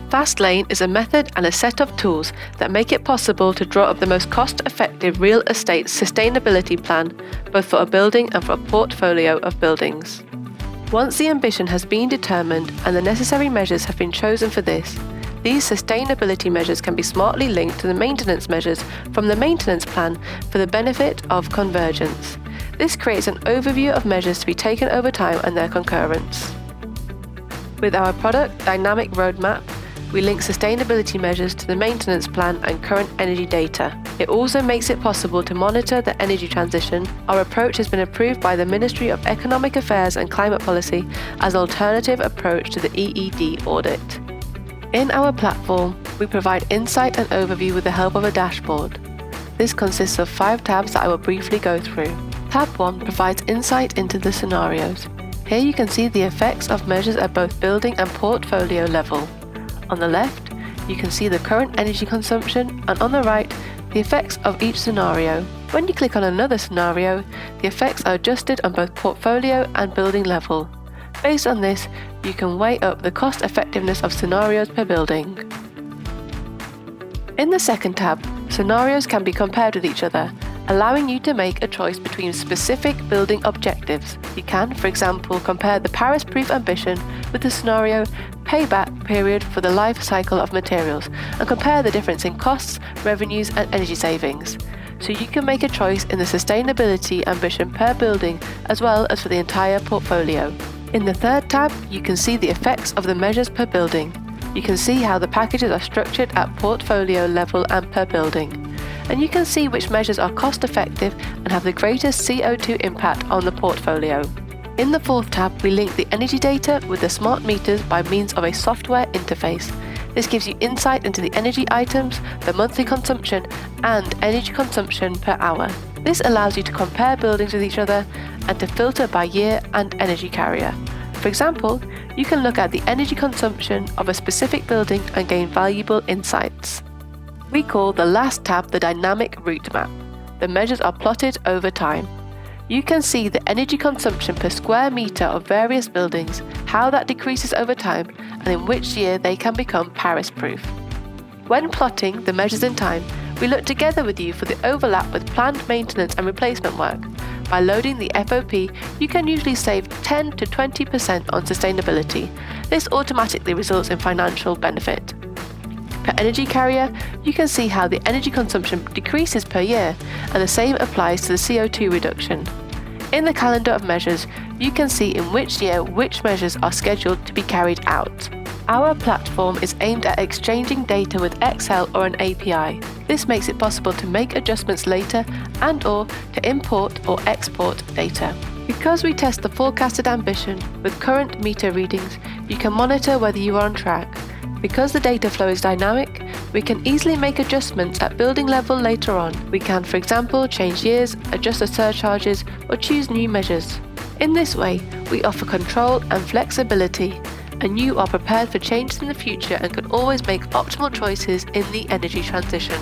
Fast Lane is a method and a set of tools that make it possible to draw up the most cost-effective real estate sustainability plan, both for a building and for a portfolio of buildings. Once the ambition has been determined and the necessary measures have been chosen for this, these sustainability measures can be smartly linked to the maintenance measures from the maintenance plan for the benefit of convergence. This creates an overview of measures to be taken over time and their concurrence. With our product dynamic roadmap, we link sustainability measures to the maintenance plan and current energy data. It also makes it possible to monitor the energy transition. Our approach has been approved by the Ministry of Economic Affairs and Climate Policy as an alternative approach to the EED audit. In our platform, we provide insight and overview with the help of a dashboard. This consists of 5 tabs that I will briefly go through. Tab 1 provides insight into the scenarios. Here you can see the effects of measures at both building and portfolio level. On the left, you can see the current energy consumption, and on the right, the effects of each scenario. When you click on another scenario, the effects are adjusted on both portfolio and building level. Based on this, you can weigh up the cost effectiveness of scenarios per building. In the second tab, scenarios can be compared with each other, allowing you to make a choice between specific building objectives. You can, for example, compare the Paris-proof ambition with the scenario payback period for the life cycle of materials and compare the difference in costs, revenues and energy savings. So you can make a choice in the sustainability ambition per building as well as for the entire portfolio. In the third tab, you can see the effects of the measures per building. You can see how the packages are structured at portfolio level and per building. And you can see which measures are cost effective and have the greatest CO2 impact on the portfolio. In the fourth tab, we link the energy data with the smart meters by means of a software interface. This gives you insight into the energy items, the monthly consumption, and energy consumption per hour. This allows you to compare buildings with each other and to filter by year and energy carrier. For example, you can look at the energy consumption of a specific building and gain valuable insights. We call the last tab the dynamic route map. The measures are plotted over time. You can see the energy consumption per square metre of various buildings, how that decreases over time, and in which year they can become Paris-proof. When plotting the measures in time, we look together with you for the overlap with planned maintenance and replacement work. By loading the FOP, you can usually save 10 to 20% on sustainability. This automatically results in financial benefit. Per energy carrier, you can see how the energy consumption decreases per year, and the same applies to the CO2 reduction. In the calendar of measures, you can see in which year which measures are scheduled to be carried out. Our platform is aimed at exchanging data with Excel or an API. This makes it possible to make adjustments later and/or to import or export data. Because we test the forecasted ambition with current meter readings, you can monitor whether you are on track. Because the data flow is dynamic, we can easily make adjustments at building level later on. We can, for example, change years, adjust the surcharges, or choose new measures. In this way, we offer control and flexibility, and you are prepared for changes in the future and can always make optimal choices in the energy transition.